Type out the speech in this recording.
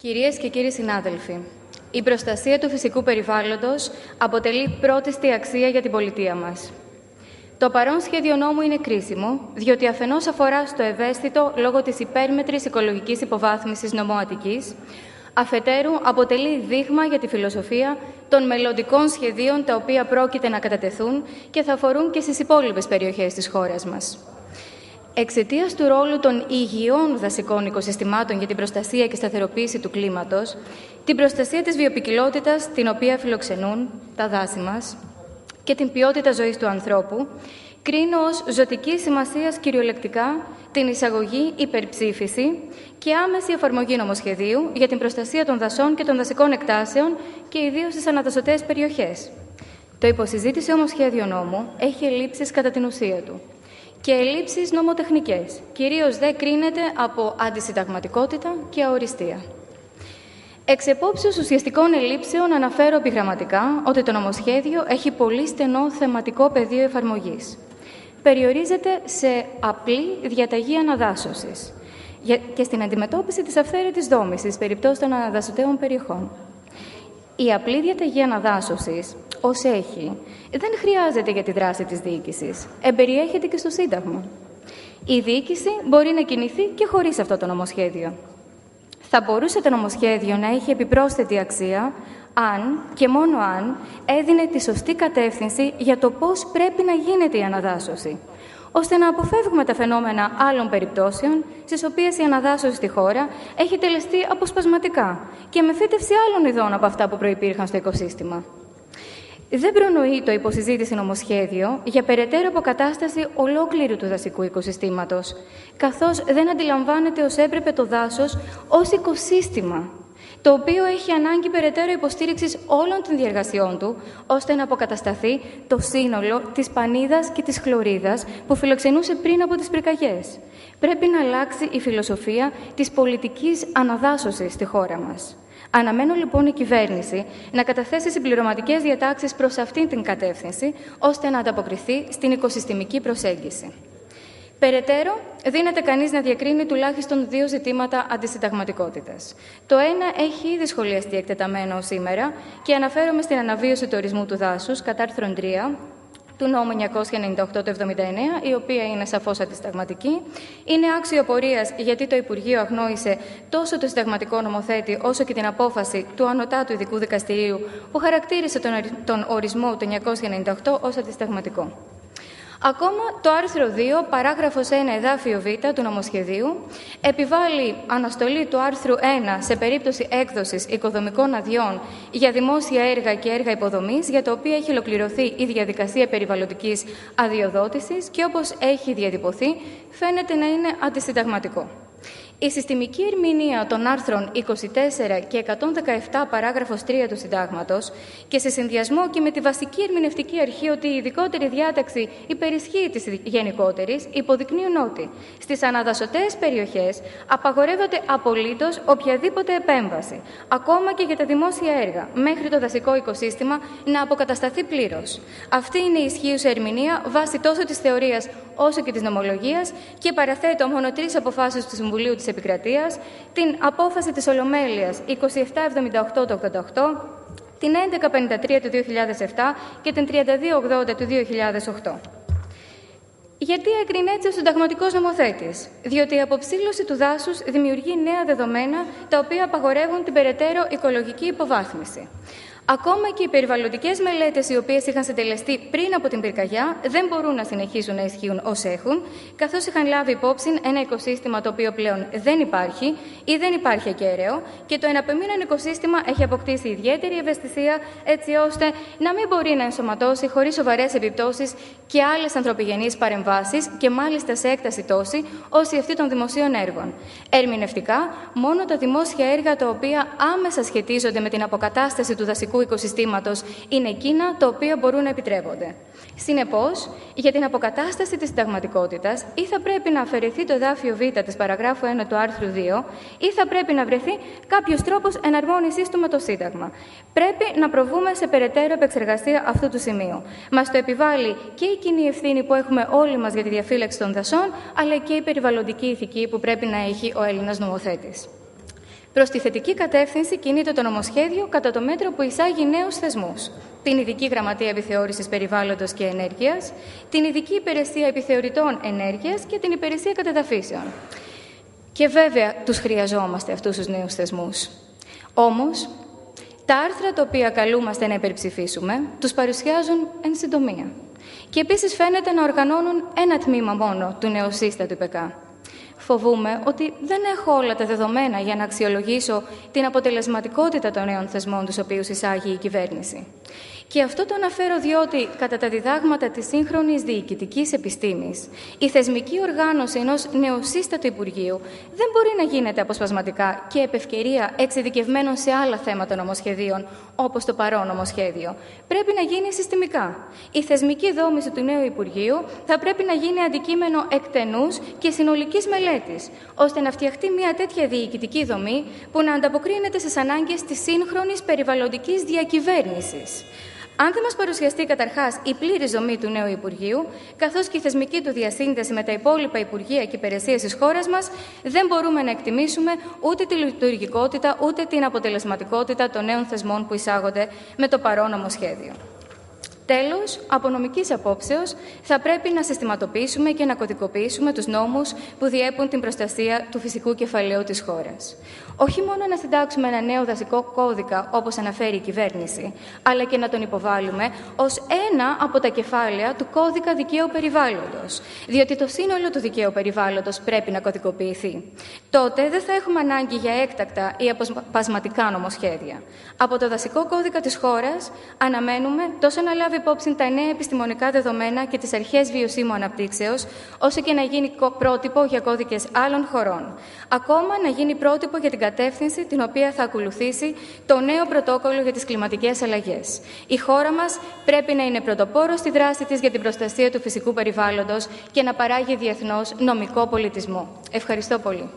Κυρίες και κύριοι συνάδελφοι, η προστασία του φυσικού περιβάλλοντος αποτελεί πρώτιστη αξία για την πολιτεία μας. Το παρόν σχέδιο νόμου είναι κρίσιμο, διότι αφενός αφορά στο ευαίσθητο λόγω της υπέρμετρης οικολογικής υποβάθμισης νομού Αττικής, αφετέρου αποτελεί δείγμα για τη φιλοσοφία των μελλοντικών σχεδίων τα οποία πρόκειται να κατατεθούν και θα αφορούν και στις υπόλοιπες περιοχές της χώρας μας. Εξαιτίας του ρόλου των υγιών δασικών οικοσυστημάτων για την προστασία και σταθεροποίηση του κλίματος, την προστασία της βιοποικιλότητας, την οποία φιλοξενούν τα δάση μας, και την ποιότητα ζωής του ανθρώπου, κρίνω ως ζωτική σημασίας κυριολεκτικά την εισαγωγή, υπερψήφιση και άμεση εφαρμογή νομοσχεδίου για την προστασία των δασών και των δασικών εκτάσεων και ιδίως στις αναδασωτές περιοχές. Το υποσυζήτηση όμως σχέδιο νόμου έχει ελλείψεις κατά την ουσία του και ελλείψεις νομοτεχνικές, κυρίως δε κρίνεται από αντισυνταγματικότητα και αοριστία. Εξ επόψεως ουσιαστικών ελλείψεων αναφέρω επιγραμματικά ότι το νομοσχέδιο έχει πολύ στενό θεματικό πεδίο εφαρμογής. Περιορίζεται σε απλή διαταγή αναδάσωσης και στην αντιμετώπιση της αυθαίρετης δόμησης περιπτώσεις των αναδασωτέων περιοχών. Η απλή διαταγή αναδάσωσης, ως έχει, δεν χρειάζεται για τη δράση της διοίκησης. Εμπεριέχεται και στο Σύνταγμα. Η διοίκηση μπορεί να κινηθεί και χωρίς αυτό το νομοσχέδιο. Θα μπορούσε το νομοσχέδιο να έχει επιπρόσθετη αξία αν και μόνο αν έδινε τη σωστή κατεύθυνση για το πώς πρέπει να γίνεται η αναδάσωση, ώστε να αποφεύγουμε τα φαινόμενα άλλων περιπτώσεων, στις οποίες η αναδάσωση στη χώρα έχει τελεστεί αποσπασματικά και με φύτευση άλλων ειδών από αυτά που προϋπήρχαν στο οικοσύστημα. Δεν προνοεί το υποσυζήτηση νομοσχέδιο για περαιτέρω αποκατάσταση ολόκληρου του δασικού οικοσυστήματος, καθώς δεν αντιλαμβάνεται ως έπρεπε το δάσος ως οικοσύστημα, το οποίο έχει ανάγκη περαιτέρω υποστήριξης όλων των διεργασιών του, ώστε να αποκατασταθεί το σύνολο της πανίδας και της χλωρίδας που φιλοξενούσε πριν από τις πυρκαγιές. Πρέπει να αλλάξει η φιλοσοφία της πολιτικής αναδάσωσης στη χώρα μας. Αναμένω λοιπόν η κυβέρνηση να καταθέσει συμπληρωματικές διατάξεις προς αυτήν την κατεύθυνση, ώστε να ανταποκριθεί στην οικοσυστημική προσέγγιση. Περαιτέρω, δίνεται κανείς να διακρίνει τουλάχιστον δύο ζητήματα αντισυνταγματικότητας. Το ένα έχει ήδη σχολιαστεί εκτεταμένο σήμερα και αναφέρομαι στην αναβίωση του ορισμού του δάσους, κατά άρθρον 3, του νόμου 998 του 1979, η οποία είναι σαφώς αντισυνταγματική. Είναι άξιο απορίας γιατί το Υπουργείο αγνόησε τόσο το συνταγματικό νομοθέτη όσο και την απόφαση του Ανωτάτου Ειδικού Δικαστηρίου που χαρακτήρισε τον ορισμό του 1998 ως αντισυνταγματικό. Ακόμα το άρθρο 2, παράγραφος 1, εδάφιο Β του νομοσχεδίου, επιβάλλει αναστολή του άρθρου 1 σε περίπτωση έκδοσης οικοδομικών αδειών για δημόσια έργα και έργα υποδομής, για τα οποία έχει ολοκληρωθεί η διαδικασία περιβαλλοντικής αδειοδότησης και όπως έχει διατυπωθεί, φαίνεται να είναι αντισυνταγματικό. Η συστημική ερμηνεία των άρθρων 24 και 117 παράγραφος 3 του Συντάγματος και σε συνδυασμό και με τη βασική ερμηνευτική αρχή ότι η ειδικότερη διάταξη υπερισχύει της γενικότερης, υποδεικνύουν ότι στις αναδασωτές περιοχές απαγορεύεται απολύτως οποιαδήποτε επέμβαση, ακόμα και για τα δημόσια έργα, μέχρι το δασικό οικοσύστημα να αποκατασταθεί πλήρως. Αυτή είναι η ισχύουσα ερμηνεία βάσει τόσο της θεωρίας όσο και της νομολογίας και παραθέτω μόνο τρεις αποφάσεις του Συμβουλίου της Επικρατείας, την απόφαση της Ολομέλειας 2778 του 88, την 1153 του 2007 και την 3280 του 2008. Γιατί έκρινε έτσι ο συνταγματικός νομοθέτης? Διότι η αποψήλωση του δάσους δημιουργεί νέα δεδομένα τα οποία απαγορεύουν την περαιτέρω οικολογική υποβάθμιση. Ακόμα και οι περιβαλλοντικές μελέτες οι οποίες είχαν συντελεστεί πριν από την πυρκαγιά δεν μπορούν να συνεχίσουν να ισχύουν ως έχουν, καθώς είχαν λάβει υπόψη ένα οικοσύστημα το οποίο πλέον δεν υπάρχει ή δεν υπάρχει ακέραιο και το εναπομείνον οικοσύστημα έχει αποκτήσει ιδιαίτερη ευαισθησία έτσι ώστε να μην μπορεί να ενσωματώσει χωρίς σοβαρές επιπτώσεις και άλλες ανθρωπογενείς παρεμβάσεις και μάλιστα σε έκταση τόση όση αυτή των δημοσίων έργων. Ερμηνευτικά, μόνο τα δημόσια έργα τα οποία άμεσα σχετίζονται με την αποκατάσταση του δασικού οικοσυστήματος είναι εκείνα τα οποία μπορούν να επιτρέπονται. Συνεπώς, για την αποκατάσταση της συνταγματικότητας ή θα πρέπει να αφαιρεθεί το εδάφιο Β της παραγράφου 1 του άρθρου 2 ή θα πρέπει να βρεθεί κάποιος τρόπος εναρμόνισης του με το Σύνταγμα. Πρέπει να προβούμε σε περαιτέρω επεξεργασία αυτού του σημείου. Μας το επιβάλλει και η κοινή ευθύνη που έχουμε όλοι μας για τη διαφύλαξη των δασών, αλλά και η περιβαλλοντική ηθική που πρέπει να έχει ο Έλληνας νομοθέτης. Προς τη θετική κατεύθυνση κινείται το νομοσχέδιο κατά το μέτρο που εισάγει νέους θεσμούς. Την Ειδική Γραμματεία Επιθεώρησης Περιβάλλοντος και Ενέργειας, την Ειδική Υπηρεσία Επιθεωρητών Ενέργειας και την Υπηρεσία Κατεδαφίσεων. Και βέβαια τους χρειαζόμαστε αυτούς τους νέους θεσμούς. Όμως, τα άρθρα τα οποία καλούμαστε να υπερψηφίσουμε τους παρουσιάζουν εν συντομία. Και επίσης φαίνεται να οργανώνουν ένα τμήμα μόνο του νεοσύστατου ΠΚ. Φοβούμαι ότι δεν έχω όλα τα δεδομένα για να αξιολογήσω την αποτελεσματικότητα των νέων θεσμών τους οποίους εισάγει η κυβέρνηση. Και αυτό το αναφέρω διότι, κατά τα διδάγματα της σύγχρονης διοικητικής επιστήμης, η θεσμική οργάνωση ενός νεοσύστατου Υπουργείου δεν μπορεί να γίνεται αποσπασματικά και επ' ευκαιρία εξειδικευμένων σε άλλα θέματα νομοσχεδίων, όπως το παρόν νομοσχέδιο. Πρέπει να γίνει συστημικά. Η θεσμική δόμηση του νέου Υπουργείου θα πρέπει να γίνει αντικείμενο εκτενούς και συνολικής μελέτης, ώστε να φτιαχτεί μια τέτοια διοικητική δομή που να ανταποκρίνεται στις ανάγκες της σύγχρονης περιβαλλοντικής διακυβέρνησης. Αν δεν μας παρουσιαστεί καταρχάς η πλήρης δομή του νέου Υπουργείου, καθώς και η θεσμική του διασύνδεση με τα υπόλοιπα Υπουργεία και υπηρεσίες της χώρας μας, δεν μπορούμε να εκτιμήσουμε ούτε τη λειτουργικότητα ούτε την αποτελεσματικότητα των νέων θεσμών που εισάγονται με το παρόν νομοσχέδιο. Τέλος, από νομικής απόψεως, θα πρέπει να συστηματοποιήσουμε και να κωδικοποιήσουμε τους νόμους που διέπουν την προστασία του φυσικού κεφαλαίου της χώρας. Όχι μόνο να συντάξουμε ένα νέο δασικό κώδικα, όπως αναφέρει η κυβέρνηση, αλλά και να τον υποβάλουμε ως ένα από τα κεφάλαια του κώδικα δικαίου περιβάλλοντος, διότι το σύνολο του δικαίου περιβάλλοντος πρέπει να κωδικοποιηθεί. Τότε δεν θα έχουμε ανάγκη για έκτακτα ή αποσπασματικά νομοσχέδια. Από το δασικό κώδικα της χώρας αναμένουμε τόσο να λάβει υπόψη τα νέα επιστημονικά δεδομένα και τις αρχές βιωσίμου αναπτύξεως, όσο και να γίνει πρότυπο για κώδικες άλλων χωρών. Ακόμα να γίνει πρότυπο για την κατεύθυνση την οποία θα ακολουθήσει το νέο πρωτόκολλο για τις κλιματικές αλλαγές. Η χώρα μας πρέπει να είναι πρωτοπόρος στη δράση της για την προστασία του φυσικού περιβάλλοντος και να παράγει διεθνώς νομικό πολιτισμό. Ευχαριστώ πολύ.